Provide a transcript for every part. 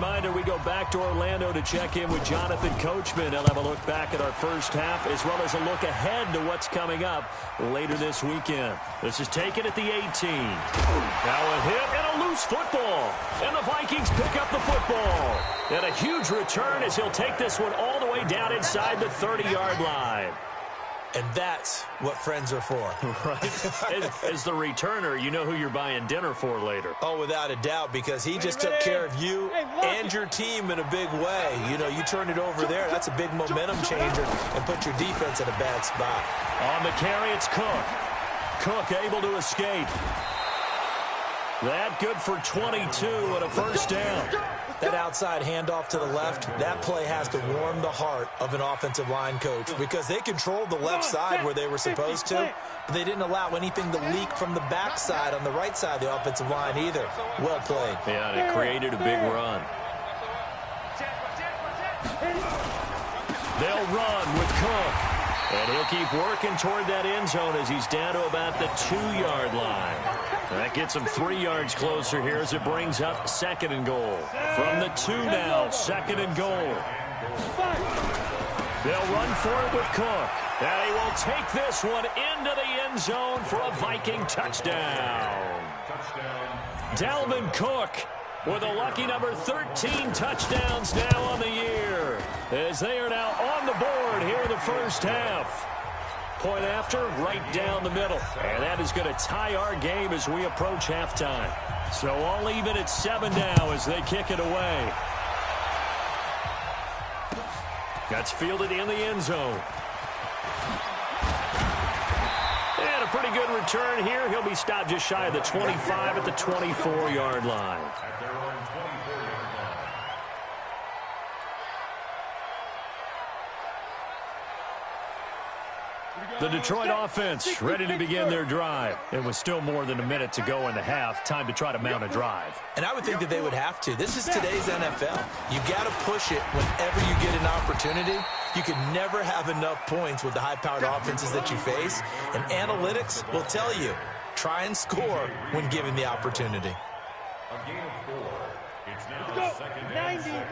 reminder, we go back to Orlando to check in with Jonathan Coachman. He'll have a look back at our first half as well as a look ahead to what's coming up later this weekend. This is taken at the 18. Now a hit and a loose football. And the Vikings pick up the football. And a huge return as he'll take this one all the way down inside the 30-yard line. And that's what friends are for. Right. As the returner, you know who you're buying dinner for later. Oh, without a doubt, because he just took care of you and your team in a big way. You know, you turn it over there, that's a big momentum changer, and put your defense in a bad spot. On the carry, it's Cook. Cook able to escape. That good for 22 and a first down. That outside handoff to the left, that play has to warm the heart of an offensive line coach because they controlled the left side where they were supposed to, but they didn't allow anything to leak from the backside on the right side of the offensive line either. Well played. Yeah, and it created a big run. They'll run with Cook. And he'll keep working toward that end zone as he's down to about the 2-yard line. That gets him 3 yards closer here as it brings up 2nd and goal. From the 2 now, 2nd and goal. They'll run for it with Cook. And he will take this one into the end zone for a Viking touchdown. Dalvin Cook with a lucky number 13 touchdowns now on the year, as they are now on the board here in the first half. Point after, right down the middle. And that is going to tie our game as we approach halftime. So all even at 7 now as they kick it away. That's fielded in the end zone. And a pretty good return here. He'll be stopped just shy of the 25 at the 24-yard line. The Detroit offense ready to begin their drive. It was still more than a minute to go in the half. Time to try to mount a drive. And I would think that they would have to. This is today's NFL. You got to push it whenever you get an opportunity. You can never have enough points with the high-powered offenses that you face. And analytics will tell you, try and score when given the opportunity. A game of 4. It's now 2nd and 6 at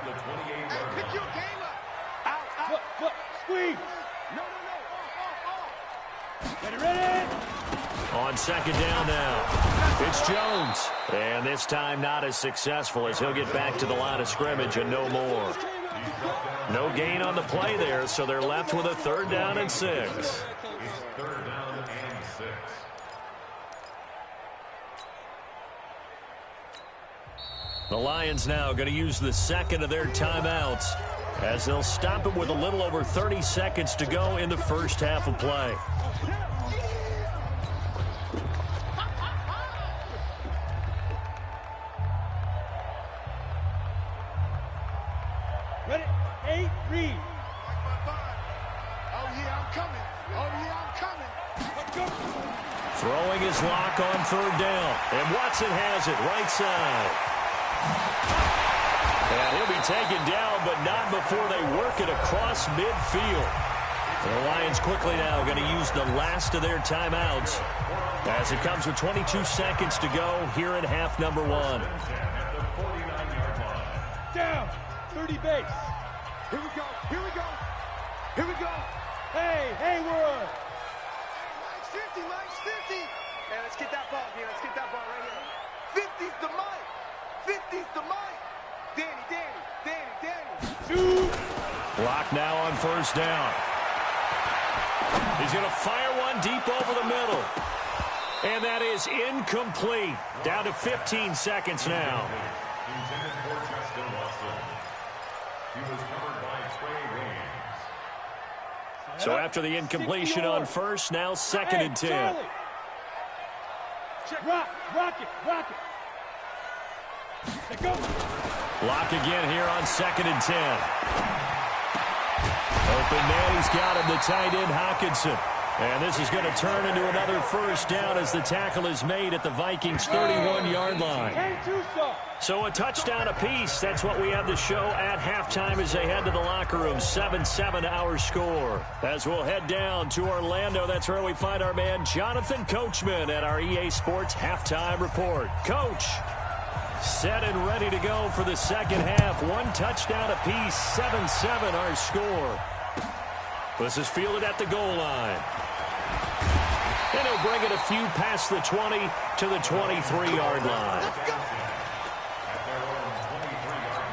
the 28-yard line. Pick your game up. Out. Squeeze. Ready. On 2nd down now, it's Jones. And this time not as successful as he'll get back to the line of scrimmage and no more. No gain on the play there, so they're left with a 3rd down and 6. It's 3rd down and 6. The Lions now going to use the 2nd of their timeouts as they'll stop it with a little over 30 seconds to go in the first half of play. Ready? 8, read. Oh, yeah, I'm coming. Oh, yeah, I'm coming. Let's go. Throwing his lock on 3rd down. And Watson has it right side. And he'll be taken down, but not before they work it across midfield. The Lions quickly now going to use the last of their timeouts as it comes with 22 seconds to go here in half number 1. Down. 30 base. Here we go. Here we go. Here we go. Hey, Hayward. Mike's 50. Mike's 50. Man, let's get that ball, man. Let's get that ball right here. 50's the Mike. 50's the Mike. Danny. 2. Block now on 1st down. He's going to fire one deep over the middle. And that is incomplete. Down to 15 seconds now. So after the incompletion on 1st, now 2nd and 10. Rock it. Let's go. Block again here on 2nd and 10. Open man, he's got him, the tight end Hockenson. And this is going to turn into another 1st down as the tackle is made at the Vikings' 31-yard line. So a touchdown apiece. That's what we have to show at halftime as they head to the locker room. 7-7 our score. As we'll head down to Orlando, that's where we find our man Jonathan Coachman at our EA Sports Halftime Report. Coach. Set and ready to go for the second half. One touchdown apiece, 7-7 our score. This is fielded at the goal line. And he'll bring it a few past the 20 to the 23-yard line. At their own 23-yard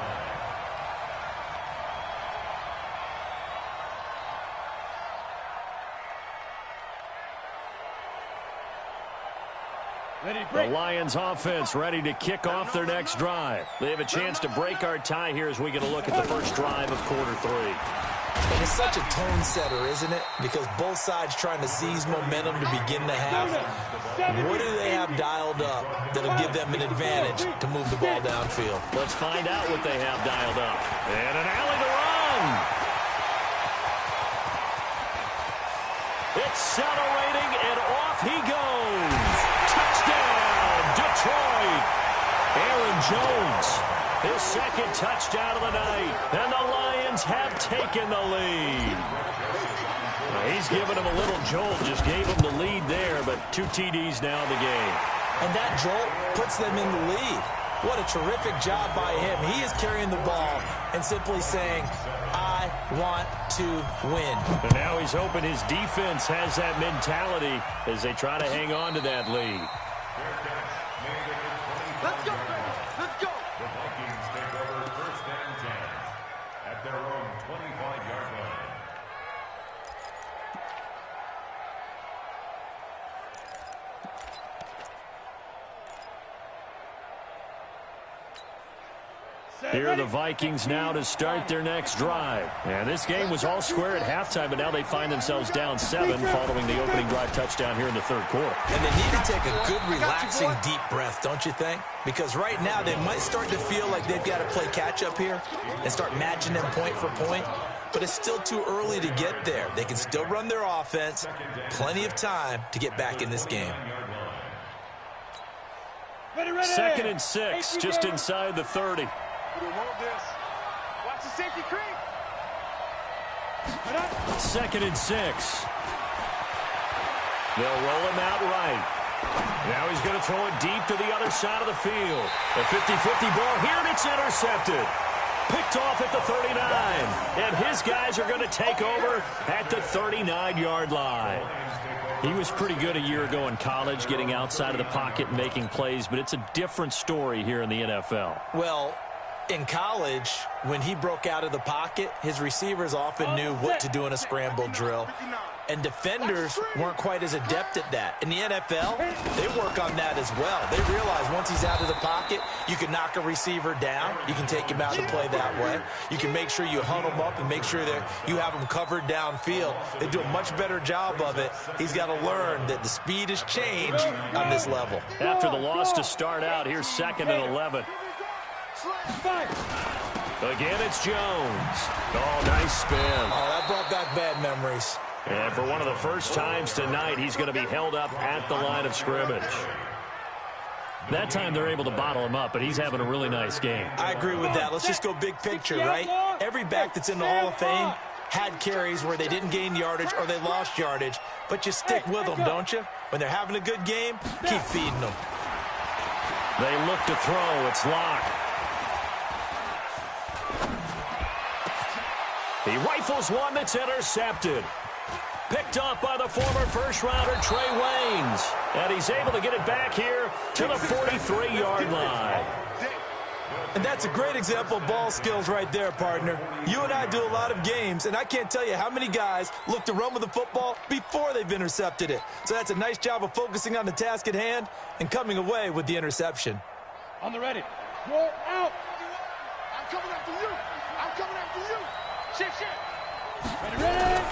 line. The Lions offense ready to kick off their next drive. They have a chance to break our tie here as we get a look at the first drive of quarter 3. And it's such a tone setter, isn't it? Because both sides trying to seize momentum to begin the half. What do they have dialed up that'll give them an advantage to move the ball downfield? Let's find out what they have dialed up. And an alley to run. It's accelerating, and off he goes. Touchdown, Detroit. Aaron Jones, his second touchdown of the night. And the Lions have taken the lead. He's given him a little jolt, just gave him the lead there, but 2 TDs now in the game. And that jolt puts them in the lead. What a terrific job by him. He is carrying the ball and simply saying, I want to win. And now he's hoping his defense has that mentality as they try to hang on to that lead. Let's go, let's go. The Vikings take over first and 10 at their own 25-yard line. Here are the Vikings now to start their next drive. And this game was all square at halftime, but now they find themselves down 7 following the opening drive touchdown here in the third quarter. And they need to take a good, relaxing, deep breath, don't you think? Because right now they might start to feel like they've got to play catch-up here and start matching them point for point. But it's still too early to get there. They can still run their offense. Plenty of time to get back in this game. Second and 6, just inside the 30. Watch the safety creep. Second and 6. They'll roll him out right. Now he's going to throw it deep to the other side of the field. A 50-50 ball here, and it's intercepted. Picked off at the 39. And his guys are going to take over at the 39-yard line. He was pretty good a year ago in college, getting outside of the pocket and making plays, but it's a different story here in the NFL. Well, in college, when he broke out of the pocket, his receivers often knew what to do in a scramble drill. And defenders weren't quite as adept at that. In the NFL, they work on that as well. They realize once he's out of the pocket, you can knock a receiver down. You can take him out to play that way. You can make sure you hunt him up and make sure that you have him covered downfield. They do a much better job of it. He's got to learn that the speed has changed on this level. After the loss to start out, here's 2nd and 11. Again, it's Jones. Oh, nice spin. Oh, that brought back bad memories. And for one of the first times tonight, he's going to be held up at the line of scrimmage. That time they're able to bottle him up, but he's having a really nice game. I agree with that. Let's just go big picture, right? Every back that's in the Hall of Fame had carries where they didn't gain yardage or they lost yardage, but you stick with them, don't you? When they're having a good game, keep feeding them. They look to throw. It's locked. He rifles one that's intercepted. Picked off by the former first-rounder Trey Waynes. And he's able to get it back here to the 43-yard line. And that's a great example of ball skills right there, partner. You and I do a lot of games, and I can't tell you how many guys look to run with the football before they've intercepted it. So that's a nice job of focusing on the task at hand and coming away with the interception. On the ready. Roll out. I'm coming after you. I'm coming after you. Shift. Ready.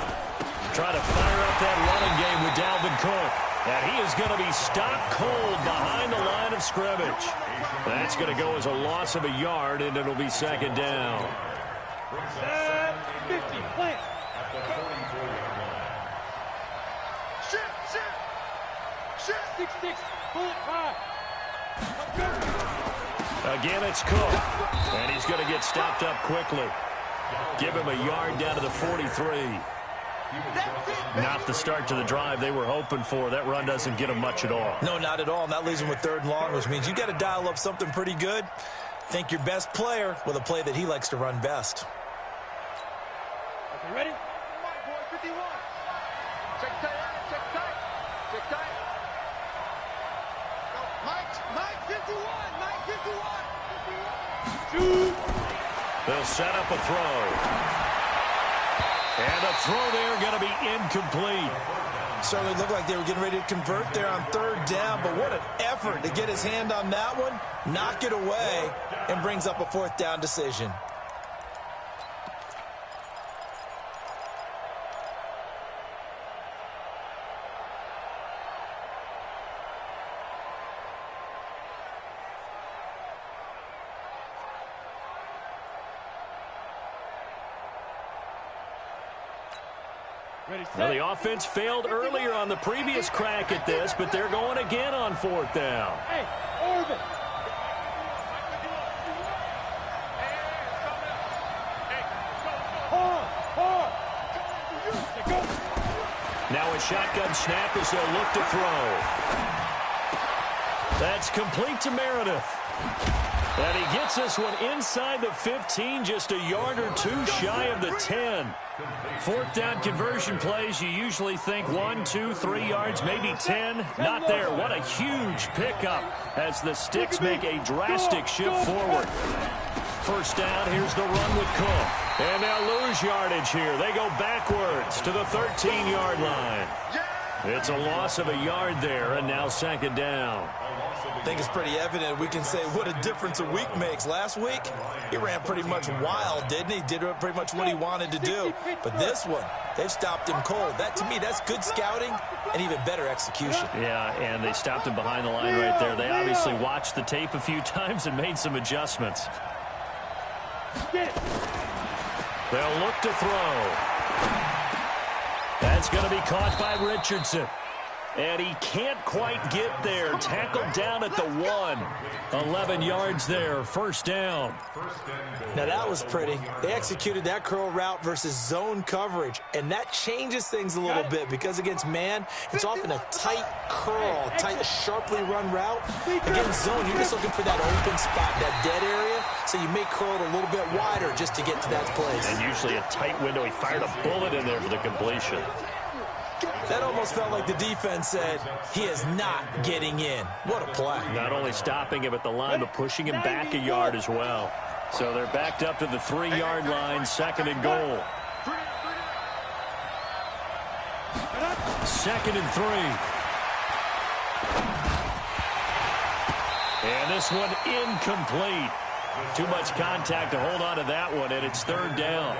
Try to fire up that running game with Dalvin Cook. And he is going to be stopped cold behind the line of scrimmage. That's going to go as a loss of a yard, and it'll be 2nd down. 50, plant. At the 44-yard line. Shift. 6-6, pull it high. Again, it's Cook. And he's going to get stopped up quickly. Give him a yard down to the 43. Not the start to the drive they were hoping for. That run doesn't get them much at all. No, not at all. And that leaves them with 3rd and long, which means you got to dial up something pretty good. Think your best player with a play that he likes to run best. Okay, ready? 51. Check tight, check tight, check tight. Mike 51, Mike 51. Shoot. They'll set up a throw. And a throw there going to be incomplete. Certainly looked like they were getting ready to convert there on 3rd down, but what an effort to get his hand on that one, knock it away, and brings up a 4th down decision. Well, the offense failed earlier on the previous crack at this, but they're going again on 4th down. Hey, Orvin. Hard. Now a shotgun snap as they'll look to throw. That's complete to Meredith. And he gets this one inside the 15, just a yard or 2 shy of the 10. 4th down conversion plays, you usually think 1, 2, 3 yards, maybe 10. Not there. What a huge pickup as the Sticks make a drastic shift forward. 1st down, here's the run with Cook. And they'll lose yardage here. They go backwards to the 13-yard line. It's a loss of a yard there, and now 2nd down. I think it's pretty evident. We can say what a difference a week makes. Last week, he ran pretty much wild, didn't he? Did pretty much what he wanted to do. But this one, they've stopped him cold. That, to me, that's good scouting and even better execution. Yeah, and they stopped him behind the line right there. They obviously watched the tape a few times and made some adjustments. They'll look to throw. That's going to be caught by Richardson. And he can't quite get there. Tackled down at the 1. 11 yards there. 1st down. Now, that was pretty. They executed that curl route versus zone coverage, and that changes things a little bit because against man, it's often a tight curl, tight, sharply run route. Against zone, you're just looking for that open spot, that dead area, so you may curl it a little bit wider just to get to that place. And usually a tight window. He fired a bullet in there for the completion. That almost felt like the defense said, he is not getting in. What a play. Not only stopping him at the line, but pushing him back a yard as well. So they're backed up to the 3-yard line, 2nd and goal. 2nd and 3. And this one incomplete. Too much contact to hold on to that one, and it's 3rd down.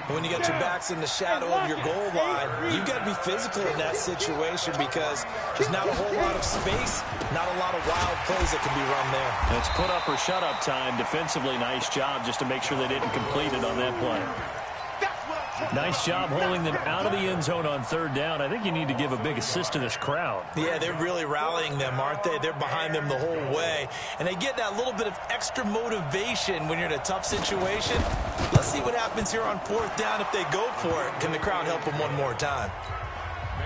When you got your backs in the shadow of your goal line, you've got to be physical in that situation because there's not a whole lot of space, not a lot of wild plays that can be run there. It's put up or shut up time. Defensively, nice job just to make sure they didn't complete it on that play. Nice job holding them out of the end zone on 3rd down. I think you need to give a big assist to this crowd. Yeah, they're really rallying them, aren't they? They're behind them the whole way. And they get that little bit of extra motivation when you're in a tough situation. Let's see what happens here on 4th down if they go for it. Can the crowd help them one more time?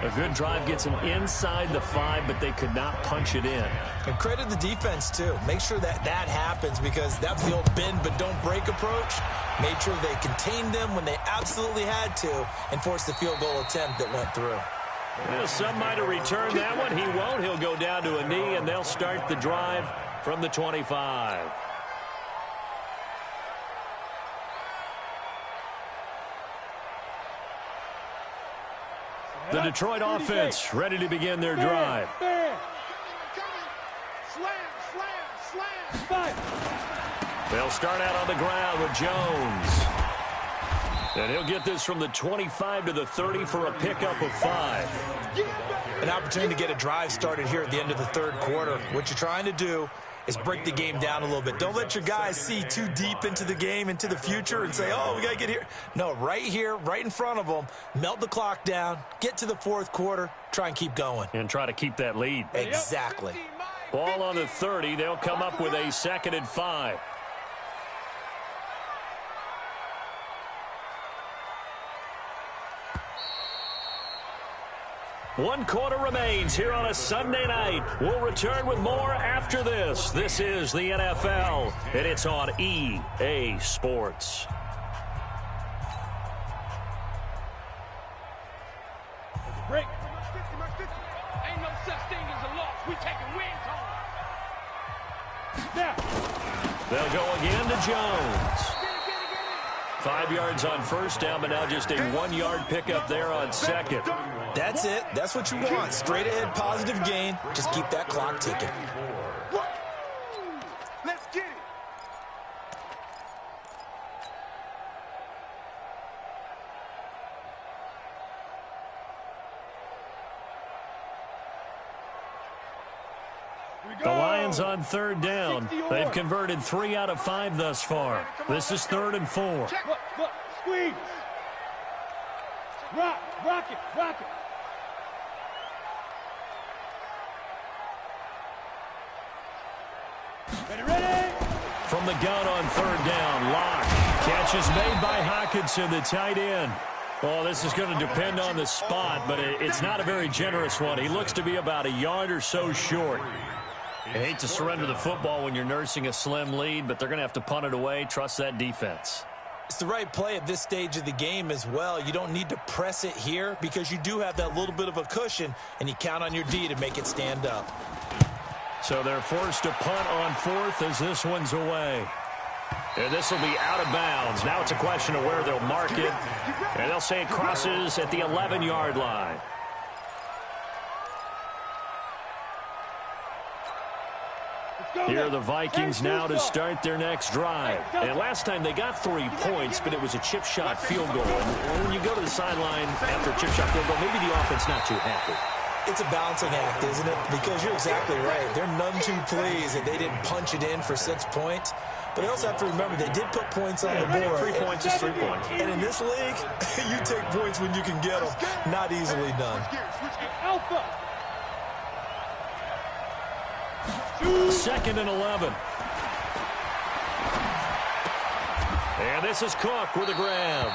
A good drive gets them inside the 5, but they could not punch it in. And credit the defense, too. Make sure that that happens because that's the old bend but don't break approach. Made sure they contained them when they absolutely had to and forced the field goal attempt that went through. Well, some might have returned that one. He won't. He'll go down to a knee, and they'll start the drive from the 25. The Detroit offense ready to begin their drive. They'll start out on the ground with Jones. And he'll get this from the 25 to the 30 for a pickup of 5. An opportunity to get a drive started here at the end of the 3rd quarter. What you're trying to do is break the game down a little bit. Don't let your guys see too deep into the game, into the future, and say, oh, we got to get here. No, right here, right in front of them, melt the clock down, get to the 4th quarter, try and keep going. And try to keep that lead. Exactly. Ball on the 30. They'll come up with a 2nd and 5. 1 quarter remains here on a Sunday night. We'll return with more after this. This is the NFL, and it's on EA Sports. Break. Ain't no such thing as a loss. We taking wins home. Now. They'll go again to Jones. 5 yards on first down, but now just a 1-yard pickup there on second. That's it. That's what you want. Straight ahead, positive gain. Just keep that clock ticking. Let's get it. The Lions on third down. They've converted 3 out of 5 thus far. This is 3rd and 4. Look, squeeze. Rock it. Ready? From the gun on 3rd down, Locke. Catch is made by Hockenson, the tight end. Oh, this is going to depend on the spot, but it's not a very generous one. He looks to be about a yard or so short. I hate to surrender the football when you're nursing a slim lead, but they're going to have to punt it away. Trust that defense. It's the right play at this stage of the game as well. You don't need to press it here because you do have that little bit of a cushion, and you count on your D to make it stand up. So they're forced to punt on 4th as this one's away. And this will be out of bounds. Now it's a question of where they'll mark it. And they'll say it crosses at the 11-yard line. Here are the Vikings now to start their next drive. And last time they got 3 points, but it was a chip shot field goal. And when you go to the sideline after a chip shot field goal, maybe the offense not too happy. It's a balancing act, isn't it? Because you're exactly right. They're none too pleased that they didn't punch it in for 6 points. But they also have to remember they did put points on the board. 3 points is 3 points. And in this league, you take points when you can get them. Not easily done. Alpha. 2nd and 11. And this is Cook with a grab.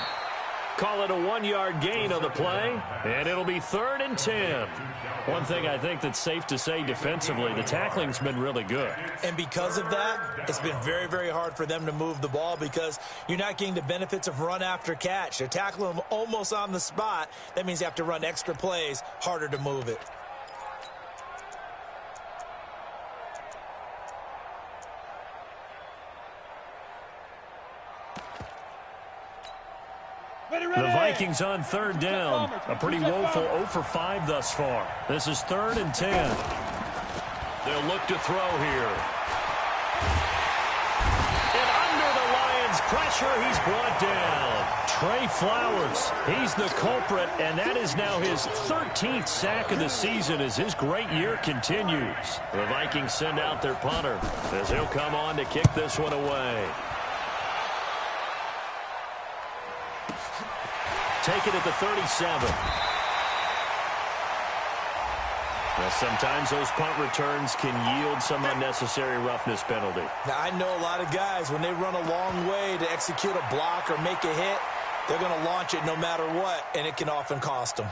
Call it a 1-yard gain on the play, and it'll be 3rd and 10. One thing I think that's safe to say defensively, the tackling's been really good. And because of that, it's been very, very hard for them to move the ball because you're not getting the benefits of run after catch. They're tackling them almost on the spot. That means you have to run extra plays, harder to move it. The Vikings on 3rd down. A pretty woeful 0 for 5 thus far. This is 3rd and 10. They'll look to throw here. And under the Lions' pressure, he's brought down. Trey Flowers, he's the culprit, and that is now his 13th sack of the season as his great year continues. The Vikings send out their punter as he'll come on to kick this one away. Take it at the 37. Now, sometimes those punt returns can yield some unnecessary roughness penalty. Now, I know a lot of guys, when they run a long way to execute a block or make a hit, they're going to launch it no matter what, and it can often cost them.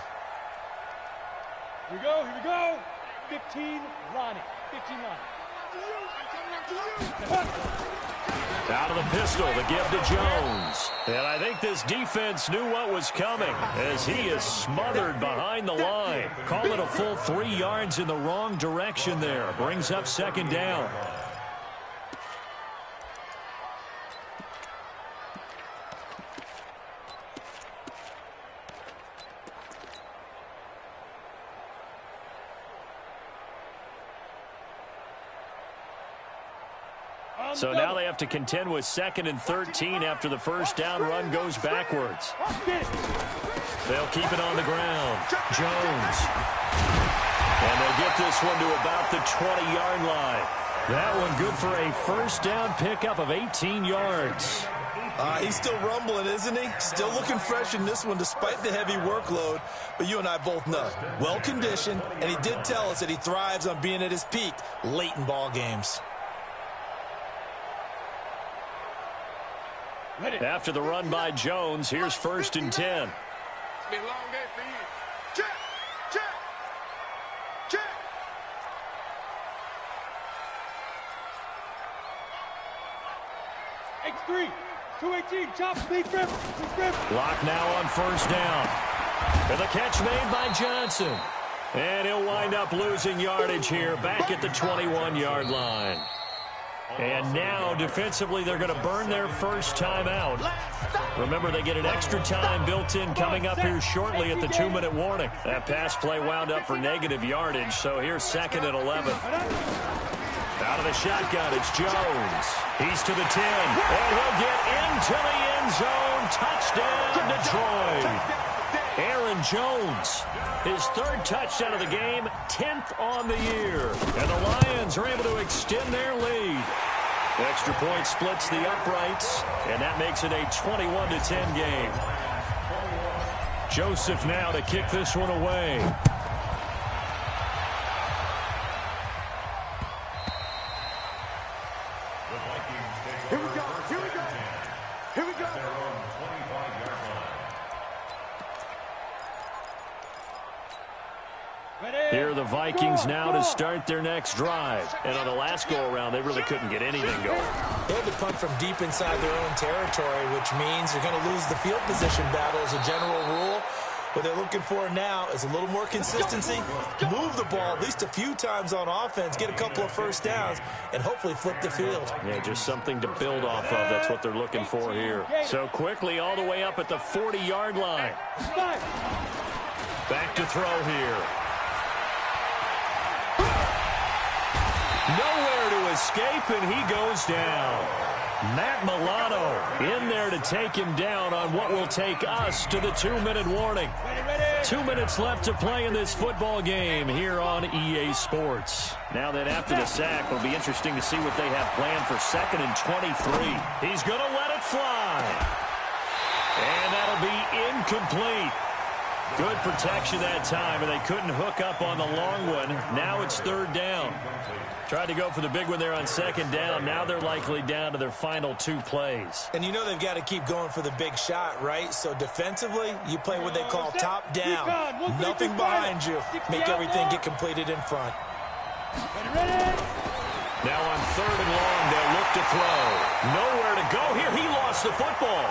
Here we go. 15, Ronnie. 15, Ronnie. Out of the pistol, the give to Jones. And I think this defense knew what was coming as he is smothered behind the line. Call it a full 3 yards in the wrong direction there. Brings up 2nd down. So now they have to contend with 2nd and 13 after the first down run goes backwards. They'll keep it on the ground. Jones. And they'll get this one to about the 20-yard line. That one good for a first down pickup of 18 yards. He's still rumbling, isn't he? Still looking fresh in this one despite the heavy workload. But you and I both know, well-conditioned, and he did tell us that he thrives on being at his peak late in ball games. After the run by Jones, here's 1st and 10. It's been a long day for you. Check. X3, 218, chop, speed grip, Lock now on first down. And the catch made by Johnson. And he'll wind up losing yardage here back at the 21-yard line. And now, defensively, they're going to burn their first time out. Remember, they get an extra time built in coming up here shortly at the 2-minute warning. That pass play wound up for negative yardage, so here's 2nd and 11. Out of the shotgun, it's Jones. He's to the 10, and he'll get into the end zone. Touchdown, Detroit. Aaron Jones, his 3rd touchdown of the game, 10th on the year. And the Lions are able to extend their lead. The extra point splits the uprights, and that makes it a 21-10 game. Joseph now to kick this one away. Here we go. Here we go. Here we go. Here are the Vikings now to start their next drive. And on the last go-around, they really couldn't get anything going. They had to punt from deep inside their own territory, which means you're going to lose the field position battle as a general rule. What they're looking for now is a little more consistency, move the ball at least a few times on offense, get a couple of first downs, and hopefully flip the field. Yeah, just something to build off of. That's what they're looking for here. So quickly all the way up at the 40-yard line. Back to throw here. Nowhere to escape, and he goes down. Matt Milano in there to take him down on what will take us to the 2-minute warning. 2 minutes left to play in this football game here on EA Sports. Now then, after the sack, it'll be interesting to see what they have planned for 2nd and 23. He's going to let it fly. And that'll be incomplete. Good protection that time, and they couldn't hook up on the long one. Now it's 3rd down. Tried to go for the big one there on 2nd down. Now they're likely down to their final 2 plays. And you know they've got to keep going for the big shot, right? So defensively, you play what they call top down. Nothing behind you. Make everything get completed in front. Now on 3rd and long, they'll look to throw. Nowhere to go here. He lost the football.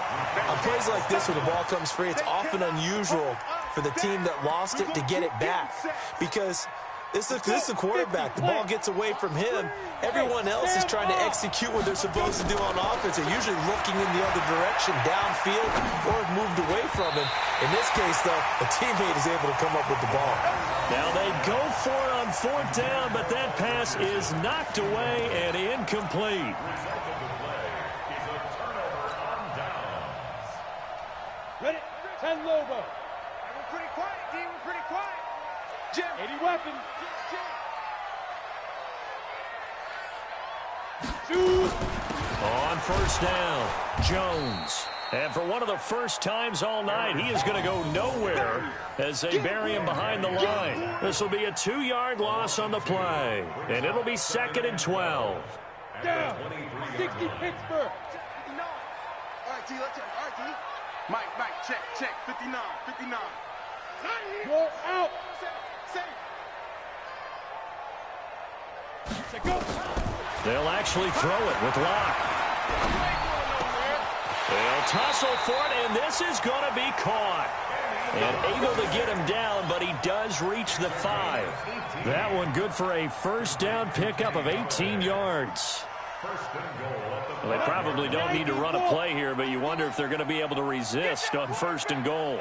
On plays like this, when the ball comes free, it's often unusual for the team that lost it to get it back. Because this is a quarterback. The ball gets away from him. Everyone else is trying to execute what they're supposed to do on offense. They're usually looking in the other direction, downfield, or have moved away from him. In this case, though, a teammate is able to come up with the ball. Now they go for it on 4th down, but that pass is knocked away and incomplete. Ready? 10 Lobo. We're pretty quiet, D. We're pretty quiet. Jim. 80 weapons. Shoot. On 1st down, Jones. And for one of the first times all night, he is going to go nowhere as they bury him behind the line. This will be a 2-yard loss on the play, and it'll be 2nd and 12. Down. 60 Pittsburgh. 59. All right, D, let's go. All right, D. Mike, check. 59. You're out. Safe. Go. They'll actually throw it with Locke. They'll tussle for it, and this is going to be caught. And able to get him down, but he does reach the 5. That one good for a 1st down pickup of 18 yards. Well, they probably don't need to run a play here, but you wonder if they're going to be able to resist on 1st and goal.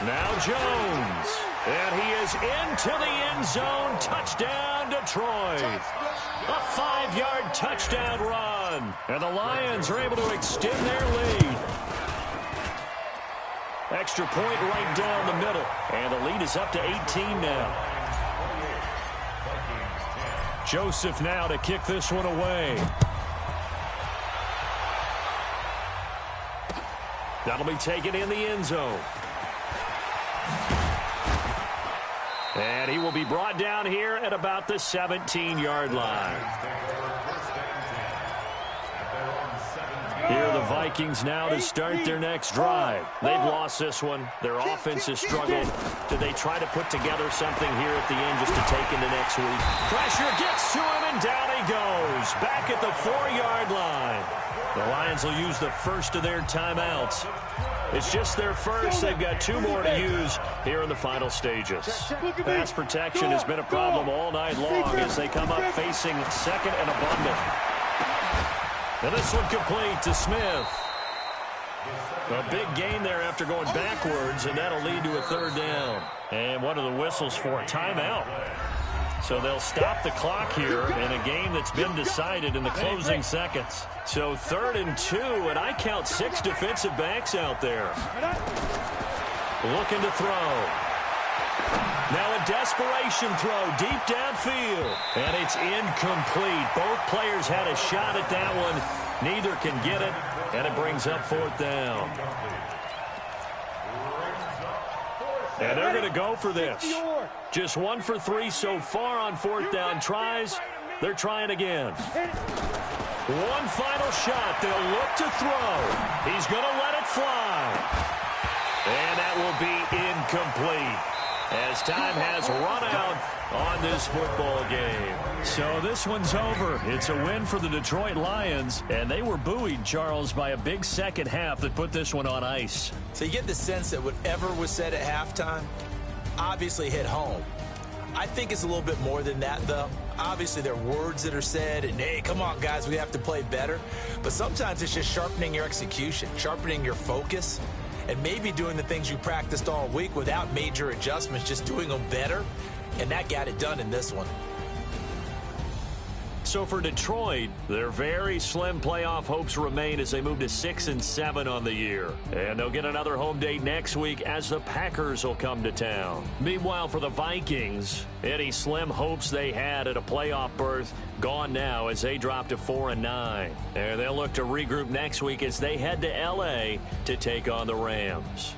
Now Jones. And he is into the end zone. Touchdown, Detroit. A 5-yard touchdown run. And the Lions are able to extend their lead. Extra point right down the middle. And the lead is up to 18 now. Joseph now to kick this one away. That'll be taken in the end zone. And he will be brought down here at about the 17-yard line. Here are the Vikings now to start their next drive. They've lost this one. Their offense has struggled. Do they try to put together something here at the end just to take into next week? Pressure gets to him, and down he goes. Back at the 4-yard line. The Lions will use the first of their timeouts. It's just their first. They've got 2 more to use here in the final stages. Pass protection has been a problem all night long as they come up facing second and abundant. And this one complete to Smith. A big gain there after going backwards, and that'll lead to a 3rd down. And what are the whistles for? Timeout. So they'll stop the clock here in a game that's been decided in the closing seconds. So 3rd and 2, and I count 6 defensive backs out there. Looking to throw. Now a desperation throw deep downfield. And it's incomplete. Both players had a shot at that one. Neither can get it, and it brings up 4th down. And they're going to go for this. Just 1 for 3 so far on 4th down tries. They're trying again. One final shot. They'll look to throw. He's going to let it fly. And that will be incomplete as time has run out on this football game. So this one's over. It's a win for the Detroit Lions, and they were buoyed, Charles, by a big second half that put this one on ice. So you get the sense that whatever was said at halftime obviously hit home. I think it's a little bit more than that, though. Obviously, there are words that are said, and, hey, come on, guys, we have to play better. But sometimes it's just sharpening your execution, sharpening your focus, and maybe doing the things you practiced all week without major adjustments, just doing them better. And that got it done in this one. So for Detroit, their very slim playoff hopes remain as they move to 6-7 on the year. And they'll get another home date next week as the Packers will come to town. Meanwhile, for the Vikings, any slim hopes they had at a playoff berth gone now as they drop to 4-9. And they'll look to regroup next week as they head to L.A. to take on the Rams.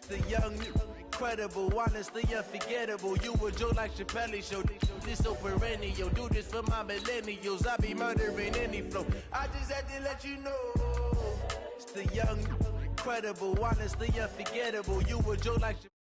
The young, incredible, honestly unforgettable. You a Joe like Chappelle show. This so perennial. Do this for my millennials. I be murdering any flow. I just had to let you know. It's the young, incredible, honestly unforgettable. You a Joe like Chappelle.